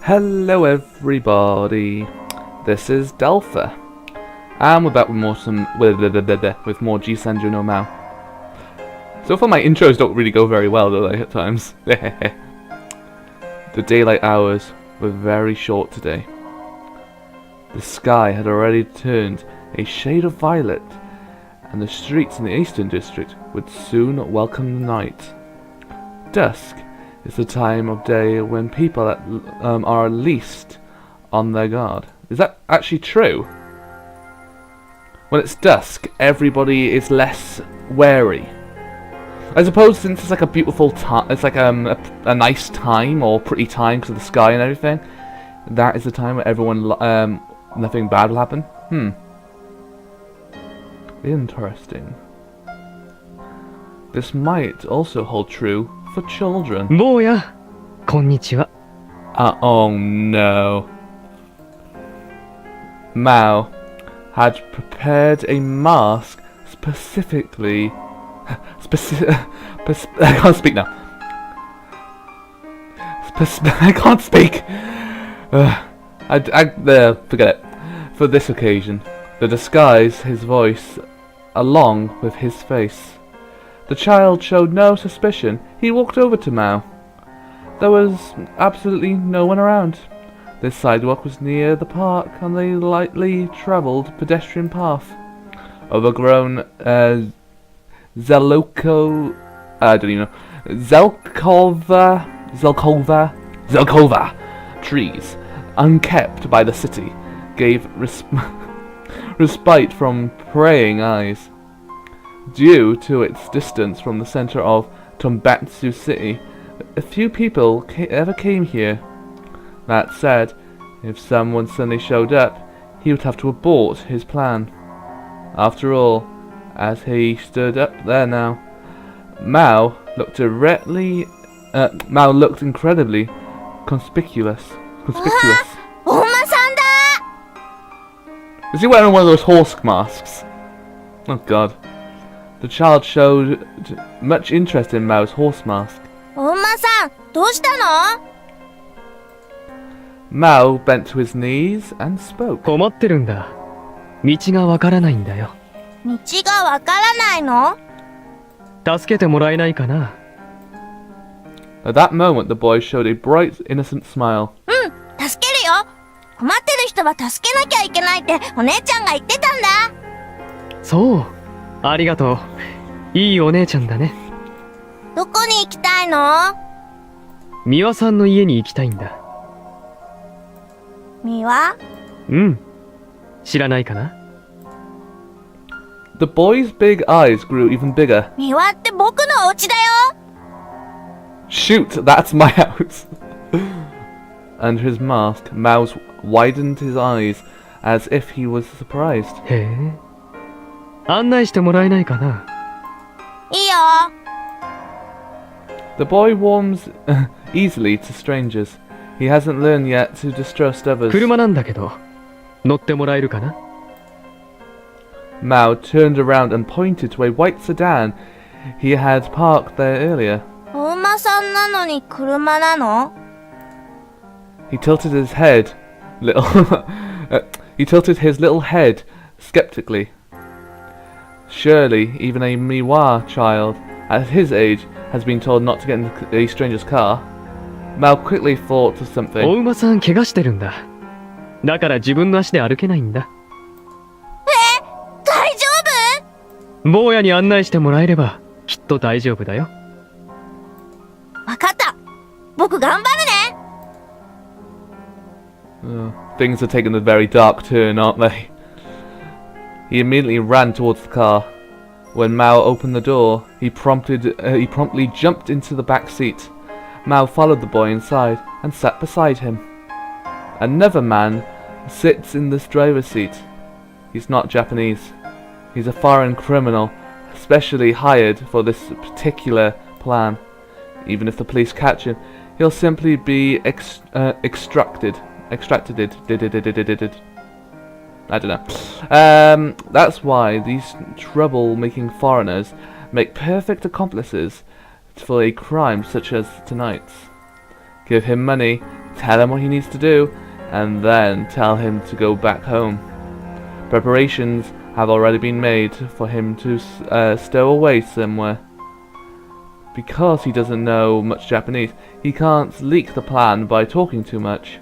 Hello everybody, this is Delpha, and we're back with more G-senjou no maou. So far my intros don't really go very well, do they, at times? The daylight hours were very short today. The sky had already turned a shade of violet, and the streets in the Eastern District would soon welcome the night. Dusk is the time of day when people are least on their guard. Is that actually true? When it's dusk, everybody is less wary. I suppose since it's like a beautiful time, it's like a nice time or pretty time because of the sky and everything. That is the time where everyone, nothing bad will happen. Interesting. This might also hold true for children. Boya, konnichiwa. Oh no. Maou had prepared a mask specifically. I can't speak now. I can't speak. Forget it. For this occasion, to disguise his voice along with his face. The child showed no suspicion. He walked over to Maou. There was absolutely no one around. This sidewalk was near the park on the lightly travelled pedestrian path. Overgrown Zelkova trees, unkept by the city, gave respite from praying eyes. Due to its distance from the center of Tombatsu City, a few people ever came here. That said, if someone suddenly showed up, he would have to abort his plan. After all, as he stood up there now, Maou looked incredibly conspicuous. Is he wearing one of those horse masks? Oh god. The child showed much interest in Mao's horse mask. Maou bent to his knees and spoke. At that moment, the boy showed a bright, innocent smile. So, ありがとう。いいお姉ちゃんだね。どこに行きたいの？美和さんの家に行きたいんだ。美和？うん。知らないかな？ The boy's big eyes grew even bigger. 美和って僕のお家だよ。Shoot, that's my house. Under his mask, Maou widened his eyes as if he was surprised. へえ。案内してもらえないかな？いいよ。The boy warms easily to strangers. He hasn't learned yet to distrust others. 車なんだけど、乗ってもらえるかな？ Maou turned around and pointed to a white sedan he had parked there earlier. お馬さんなのに車なの？ He tilted his little head skeptically. Surely, even a Miwa child at his age has been told not to get in a stranger's car. Maou quickly thought of something. お馬さん怪我してるんだ。だから自分の足で歩けないんだ。大丈夫？坊やに案内してもらえればきっと大丈夫だよ。わかった。僕頑張るね。Things are taking a very dark turn, aren't they? He immediately ran towards the car. When Maou opened the door, he promptly jumped into the back seat. Maou followed the boy inside and sat beside him. Another man sits in this driver's seat. He's not Japanese. He's a foreign criminal, specially hired for this particular plan. Even if the police catch him, he'll simply be extracted. I don't know. That's why these trouble-making foreigners make perfect accomplices for a crime such as tonight's. Give him money, tell him what he needs to do, and then tell him to go back home. Preparations have already been made for him to stow away somewhere. Because he doesn't know much Japanese, he can't leak the plan by talking too much.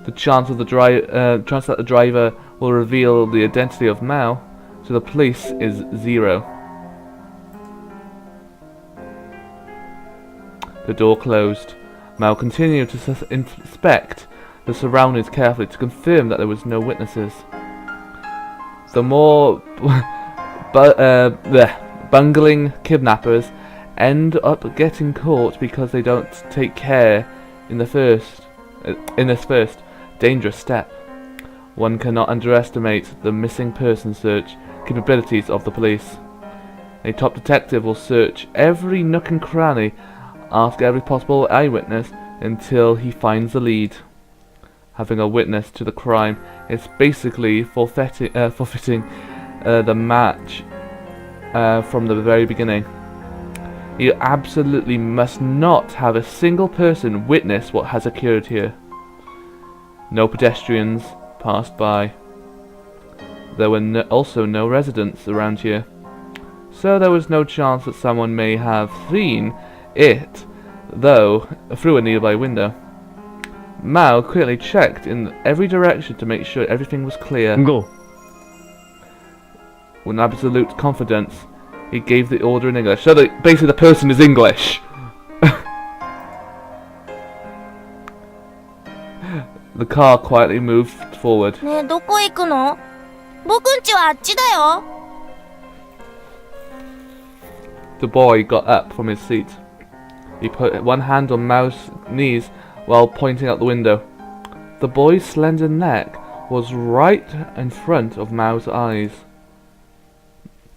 The chance that the driver will reveal the identity of Mao to the police is 0. The door closed. Mao continued to inspect the surroundings carefully to confirm that there was no witnesses. The more bungling kidnappers end up getting caught because they don't take care in this first dangerous step. One cannot underestimate the missing person search capabilities of the police. A top detective will search every nook and cranny, ask every possible eyewitness until he finds the lead. Having a witness to the crime is basically forfeiting the match from the very beginning. You absolutely must not have a single person witness what has occurred here. No pedestrians passed by. There were also no residents around here, so there was no chance that someone may have seen it, though, through a nearby window. Mao quickly checked in every direction to make sure everything was clear. Go. With absolute confidence, he gave the order in English. So basically the person is English. The car quietly moved forward. ねえ、どこ行くの？僕んちはあっちだよ。 The boy got up from his seat. He put one hand on Mao's knees while pointing out the window. The boy's slender neck was right in front of Mao's eyes.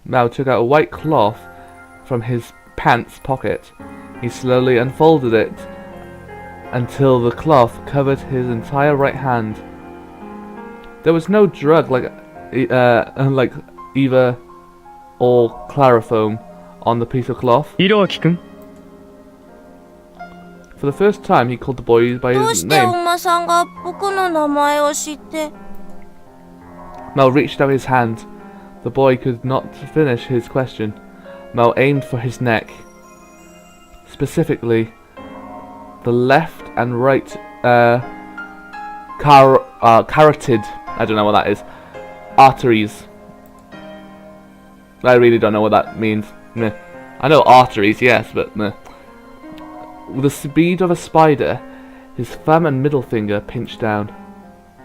Mao took out a white cloth from his pants pocket. He slowly unfolded it until the cloth covered his entire right hand. There was no drug like either or chloroform on the piece of cloth. Hiroaki-kun. For the first time, he called the boy by どう his してお name. 馬さんが僕の名前を知って？ Mao reached out his hand. The boy could not finish his question. Mao aimed for his neck. Specifically, the left and right carotid, I don't know what that is, arteries. I really don't know what that means. Meh. I know arteries, yes, but meh. With the speed of a spider, his thumb and middle finger pinched down.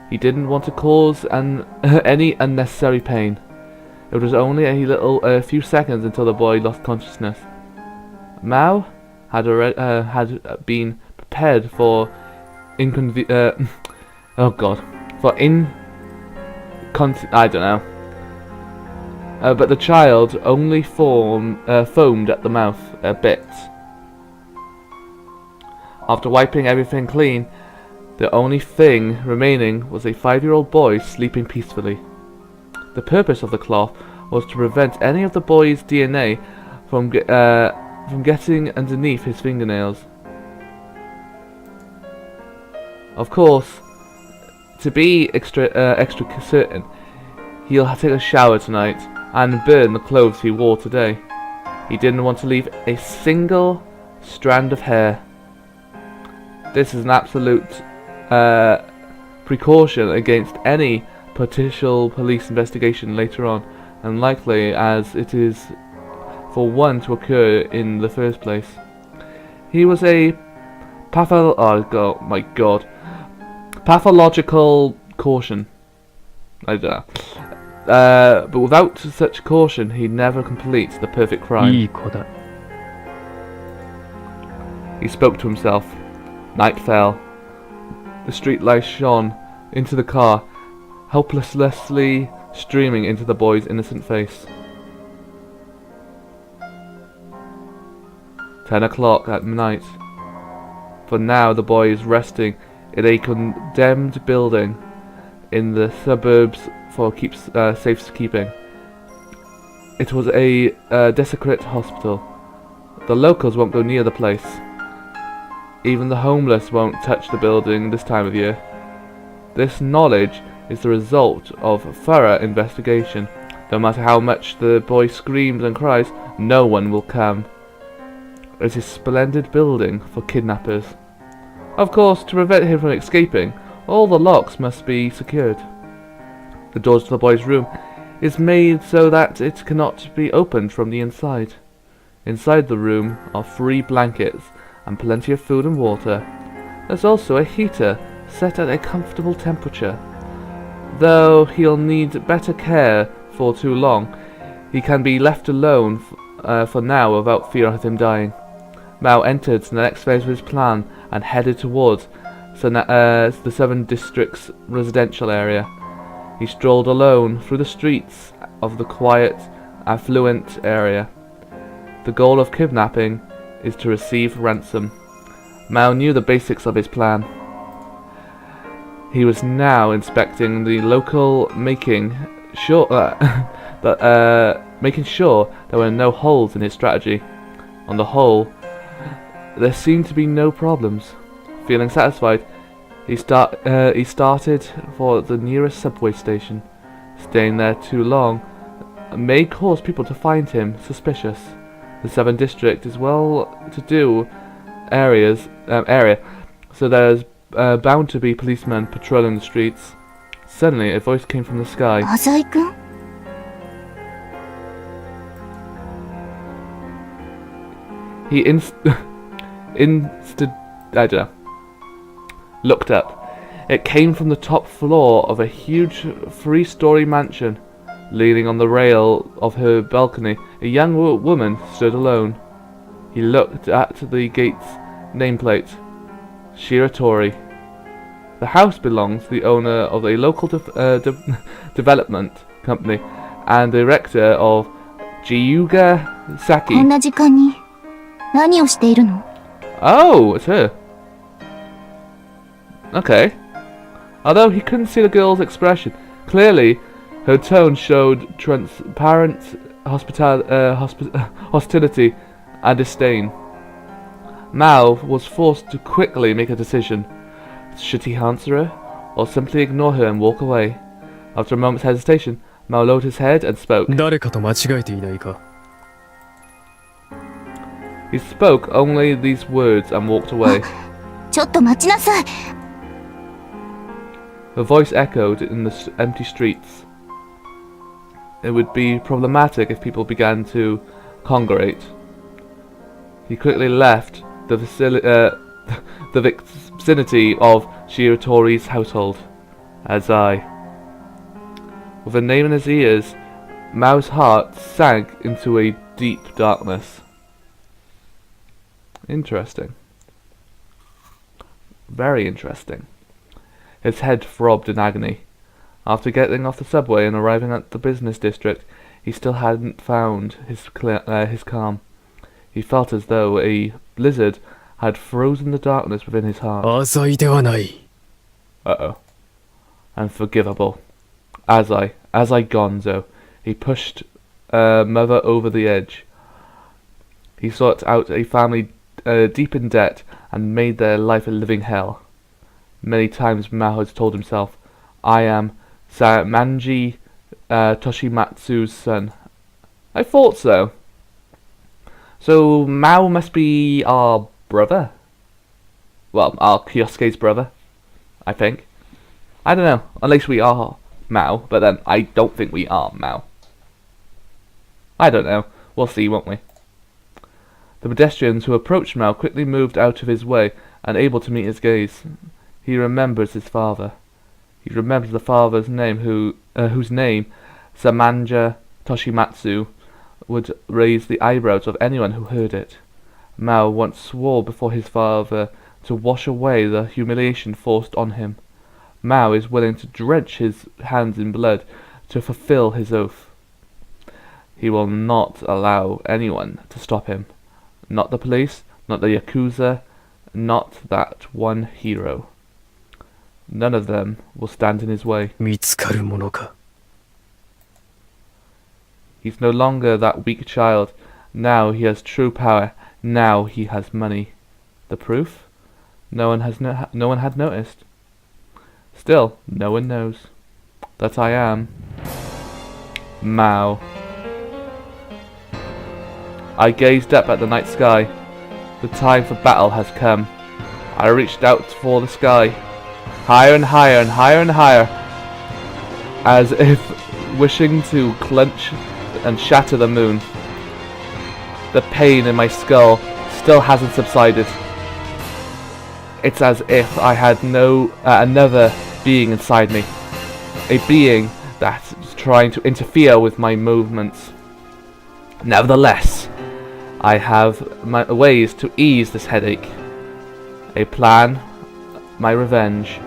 He didn't want to cause any unnecessary pain. It was only a few seconds until the boy lost consciousness. Mao had been prepared for I don't know. But the child only foamed at the mouth a bit. After wiping everything clean, the only thing remaining was a 5-year-old boy sleeping peacefully. The purpose of the cloth was to prevent any of the boy's DNA from getting underneath his fingernails. Of course, to be extra certain, he'll take a shower tonight and burn the clothes he wore today. He didn't want to leave a single strand of hair. This is an absolute precaution against any potential police investigation later on, unlikely as it is for one to occur in the first place. He was a pathological caution. I don't know. But without such caution, he'd never complete the perfect crime. いい子だ。 He spoke to himself. Night fell. The street light shone into the car, helplessly streaming into the boy's innocent face. 10 o'clock at night. For now the boy is resting in a condemned building in the suburbs for safekeeping. It was a desecrate hospital. The locals won't go near the place. Even the homeless won't touch the building this time of year. This knowledge is the result of thorough investigation. No matter how much the boy screams and cries, no one will come. It's a splendid building for kidnappers. Of course, to prevent him from escaping, all the locks must be secured. The doors to the boy's room is made so that it cannot be opened from the inside. Inside the room are 3 blankets and plenty of food and water. There's also a heater set at a comfortable temperature. Though he'll need better care for too long, he can be left alone for now without fear of him dying. Mao entered the next phase of his plan and headed towards the 7 District's residential area. He strolled alone through the streets of the quiet, affluent area. The goal of kidnapping is to receive ransom. Mao knew the basics of his plan. He was now inspecting the local, making sure there were no holes in his strategy. On the whole, there seemed to be no problems. Feeling satisfied, he started for the nearest subway station. Staying there too long may cause people to find him suspicious. The 7th District is well-to-do area, so there's bound to be policemen patrolling the streets. Suddenly, a voice came from the sky. Azai-kun? He looked up. It came from the top floor of a huge 3-story mansion. Leaning on the rail of her balcony, a young woman stood alone. He looked at the gate's nameplate. Shiratori. The house belongs to the owner of a local development company and the director of Jiyuga Saki. こんな時間に何をしているの? Oh, it's her. Okay. Although he couldn't see the girl's expression, clearly her tone showed transparent hostility and disdain. Mao was forced to quickly make a decision. Should he answer her, or simply ignore her and walk away? After a moment's hesitation, Mao lowered his head and spoke. 誰かと間違えていないか? He spoke only these words and walked away. ちょっと待ちなさい. Her voice echoed in the empty streets. It would be problematic if people began to congregate. He quickly left the vicinity of Shiratori's household. As with a name in his ears, Mao's heart sank into a deep darkness. Interesting. Very interesting. His head throbbed in agony. After getting off the subway and arriving at the business district, he still hadn't found his calm. He felt as though a blizzard had frozen the darkness within his heart. 浅いではない。 Uh-oh. Unforgivable. As I gonzo. He pushed mother over the edge. He sought out a family deep in debt and made their life a living hell. Many times Mao has told himself, I am Manji Toshimatsu's son. I thought so. So Mao must be our brother? Well, our Kyosuke's brother, I think. I don't know, unless we are Mao, but then I don't think we are Mao. I don't know, we'll see, won't we? The pedestrians who approached Mao quickly moved out of his way, unable to meet his gaze. He remembers his father. He remembers the father's name whose name, Samanja Toshimatsu, would raise the eyebrows of anyone who heard it. Mao once swore before his father to wash away the humiliation forced on him. Mao is willing to drench his hands in blood to fulfill his oath. He will not allow anyone to stop him. Not the police, not the Yakuza, not that one hero. None of them will stand in his way. 見つかるものか? He's no longer that weak child. Now he has true power. Now he has money. The proof? No one had noticed. Still, no one knows that I am Mao. I gazed up at the night sky. The time for battle has come. I reached out for the sky, higher and higher and higher and higher, as if wishing to clench and shatter the moon. The pain in my skull still hasn't subsided. It's as if I had another being inside me, a being that's trying to interfere with my movements. Nevertheless, I have my ways to ease this headache. A plan, my revenge.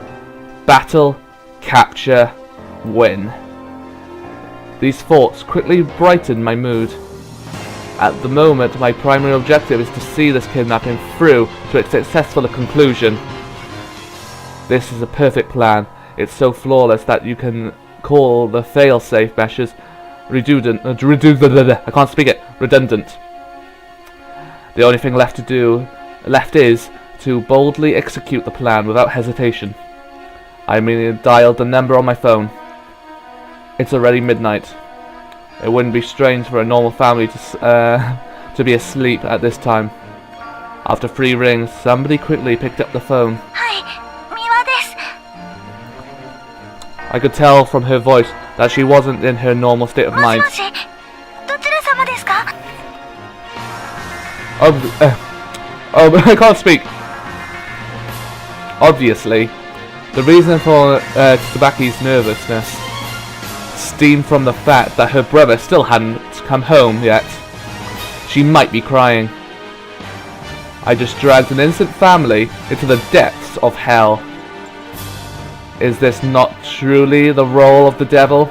Battle, capture, win. These thoughts quickly brightened my mood. At the moment, my primary objective is to see this kidnapping through to its successful conclusion. This is a perfect plan. It's so flawless that you can call the fail-safe measures redundant. The only thing left is to boldly execute the plan without hesitation. I immediately dialed the number on my phone. It's already midnight. It wouldn't be strange for a normal family to be asleep at this time. After 3 rings, somebody quickly picked up the phone. Hi, Miwa desu. I could tell from her voice that she wasn't in her normal state of mind. もしもし、どちら様ですか? I can't speak. Obviously, the reason for Tsubaki's nervousness stemmed from the fact that her brother still hadn't come home yet. She might be crying. I just dragged an innocent family into the depths of hell. Is this not truly the role of the devil?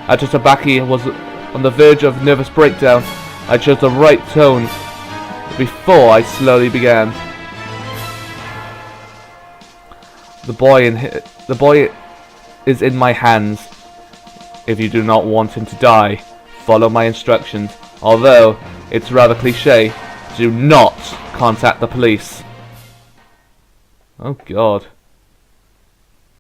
As Tsubaki was on the verge of nervous breakdown, I chose the right tone before I slowly began. The boy is in my hands. If you do not want him to die, follow my instructions. Although it's rather cliche, do not contact the police. Oh God.